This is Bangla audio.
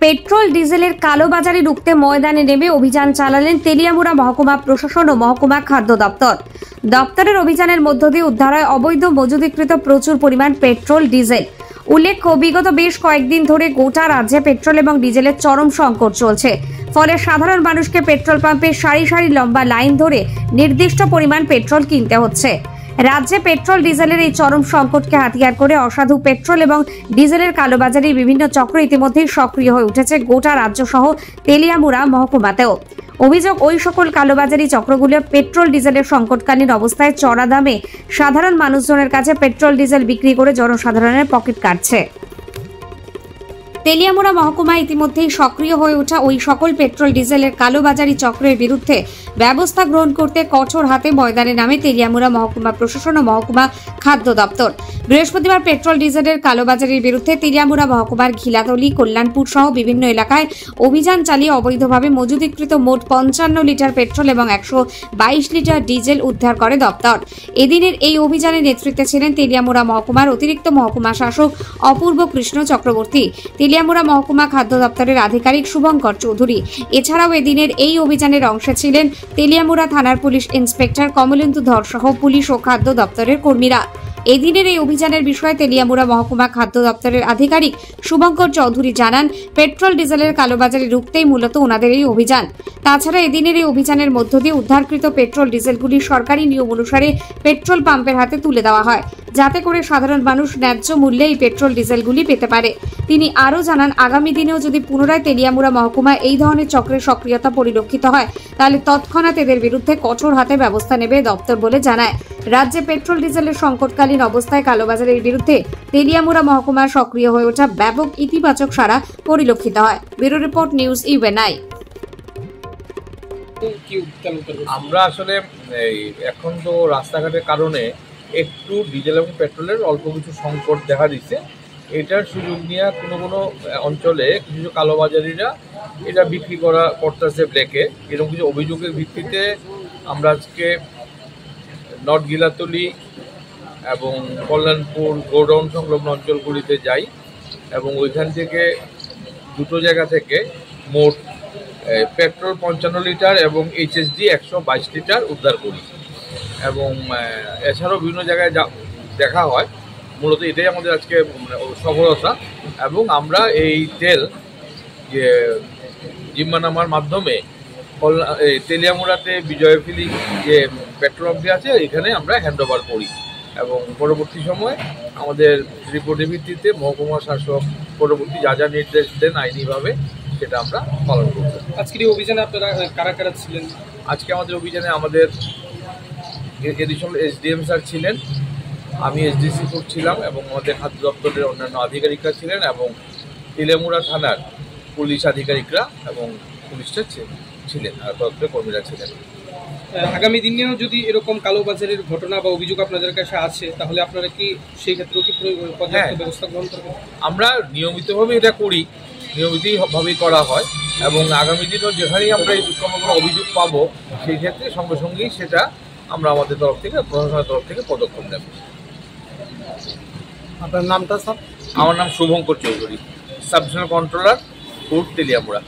পেট্রোল ডিজেলের কালোবাজারি রুখতে ময়দানে নেমে অভিযান চালালেন তেলিয়ামুড়া মহকুমা প্রশাসন ও মহকুমা খাদ্য দপ্তর। দপ্তরের অভিযানের মধ্য দিয়ে উদ্ধার হয় অবৈধ মজুদীকৃত প্রচুর পরিমাণ পেট্রোল ডিজেল। উল্লেখ্য, বিগত বেশ কয়েকদিন ধরে গোটা রাজ্যে পেট্রোল এবং ডিজেলের চরম সংকট চলছে। ফলে সাধারণ মানুষকে পেট্রোল পাম্পে সারি সারি লম্বা লাইন ধরে নির্দিষ্ট পরিমাণ পেট্রোল কিনতে হচ্ছে। রাজ্যে পেট্রোল ডিজেলের এই চরম সংকটকে হাতিয়ার করে অসাধু পেট্রোল এবং ডিজেলের কালোবাজারি বিভিন্ন চক্র ইতিমধ্যেই সক্রিয় হয়ে উঠেছে গোটা রাজ্য সহ তেলিয়ামুড়া মহকুমাতেও। অভিযোগ, ওই সকল কালোবাজারি চক্রগুলো পেট্রোল ডিজেলের সংকটকালীন অবস্থায় চড়া দামে সাধারণ মানুষজনের কাছে পেট্রোল ডিজেল বিক্রি করে জনসাধারণের পকেট কাটছে। তেলিয়ামুড়া মহকুমায় ইতিমধ্যেই সক্রিয় হয়ে ওঠা ওই সকল পেট্রোল ডিজেলের কালোবাজারি চক্রের বিরুদ্ধে ব্যবস্থা গ্রহণ করতে কঠোর হাতে ময়দানে নামে তেলিয়ামুড়া মহকুমা প্রশাসন ও মহকুমা খাদ্য দপ্তর। বৃহস্পতিবার পেট্রোল ডিজেলের কালোবাজারির বিরুদ্ধে তেলিয়ামুড়া মহকুমার ঘিলাতলি, কল্যাণপুর সহ বিভিন্ন এলাকায় অভিযান চালিয়ে অবৈধভাবে মজুদীকৃত মোট 55 লিটার পেট্রোল এবং 122 লিটার ডিজেল উদ্ধার করে দপ্তর। এদিনের এই অভিযানে নেতৃত্বে ছিলেন তেলিয়ামুড়া মহকুমার অতিরিক্ত মহকুমা শাসক অপূর্ব কৃষ্ণ চক্রবর্তী, তেলিয়ামুড়া মহকুমা খাদ্য দপ্তরের আধিকারিক শুভঙ্কর চৌধুরী। এছাড়াও এদিনের এই অভিযানের অংশে ছিলেন তেলিয়ামুড়া থানার পুলিশ ইন্সপেক্টর কমলেন্দু ধর সহ পুলিশ ও খাদ্য দপ্তরের কর্মীরা। এদিনের এই অভিযানের বিষয়ে তেলিয়ামুড়া মহকুমা খাদ্য দপ্তরের আধিকারিক শুভঙ্কর চৌধুরী জানান, পেট্রোল ডিজেলের কালোবাজারি রুখতেই মূলত ওনাদের এই অভিযান। তাছাড়া এদিনের এই অভিযানের মধ্য দিয়ে উদ্ধারকৃত পেট্রোল ডিজেলগুলি সরকারি নিয়ম অনুসারে পেট্রোল পাম্পের হাতে তুলে দেওয়া হয়, যাতে করে সাধারণ মানুষ ন্যায্য মূল্যে এই পেট্রোল ডিজেলগুলি পেতে পারে। তিনি আরও জানান, আগামী দিনেও যদি পুনরায় তেলিয়ামুড়া মহকুমায় এই ধরনের চক্রের সক্রিয়তা পরিলক্ষিত হয়, তাহলে তৎক্ষণাৎ এদের বিরুদ্ধে কঠোর হাতে ব্যবস্থা নেবে দপ্তর বলে জানায়। রাজ্যে পেট্রোল ডিজেলের সংকটকালীন অবস্থায় কালোবাজারের বিরুদ্ধে তেলিয়ামুড়া মহকুমার সক্রিয় হয়ে ওঠা ব্যাপক ইতিবাচক সাড়া পরিলক্ষিত হয়। Bureau report, news UNI. আমরা আসলে এখন তো রাস্তাঘাটের কারণে একটু ডিজেল এবং পেট্রোলের অল্প কিছু সংকট দেখা দিচ্ছে। এটার সুযোগ নিয়ে কোনো অঞ্চলে কিছু কালোবাজারিরা এটা বিক্রি করতেছে ব্ল্যাকে। এরকম কিছু অভিযোগের ভিত্তিতে আমরা আজকে নর্থ গিলাতলি এবং কল্যাণপুর গোডাউন সংলগ্ন অঞ্চলগুলিতে যাই এবং ওইখান থেকে দুটো জায়গা থেকে মোট পেট্রোল 55 লিটার এবং এইচএসডি 122 লিটার উদ্ধার করি। এবং এছাড়াও বিভিন্ন জায়গায় দেখা হয়। মূলত এটাই আমাদের আজকে সফলতা। এবং আমরা এই তেল যে জিম্মা নামার মাধ্যমে তেলিয়ামুড়াতে বিজয় ফিলিং যে পেট্রোল পাম্পটি আছে এখানে আমরা হ্যান্ডওভার করি এবং পরবর্তী সময় আমাদের রিপোর্টের ভিত্তিতে মহকুমা শাসক পরবর্তী যা যা নির্দেশ দেন আইনিভাবে সেটা আমরা পালন করব। আজকের এই অভিযানে আপনারা কারা কারা ছিলেন? আজকে আমাদের অভিযানে আমাদের এডিশনাল এসডিএম স্যার ছিলেন, আমি এসডিসি ছিলাম এবং আমাদের খাদ্য দপ্তরের অন্যান্য আধিকারিকরা ছিলেন এবং তেলিয়ামুড়া থানার পুলিশ আধিকারিকরা এবং পুলিশরা ছিলেন আর দপ্তরের কর্মীরা ছিলেন। আগামী দিনেও যদি এরকম কালোবাজারের ঘটনা বা অভিযোগ আপনাদের কাছে আছে, তাহলে আপনারা কি সেই ক্ষেত্রেও কি পর্যাপ্ত ব্যবস্থা গ্রহণ করবেন? আমরা নিয়মিতভাবে এটা করি, নিয়মিতভাবেই করা হয় এবং আগামী দিনেও যেখানেই আমরা এই কোনো অভিযোগ পাবো সেই ক্ষেত্রে সঙ্গে সঙ্গেই সেটা আমরা আমাদের তরফ থেকে, প্রশাসনের তরফ থেকে পদক্ষেপ নেব। আপনার নামটা স্যার? আমার নাম Shubhankar Chowdhury, sub divisional controller, food, Teliamura.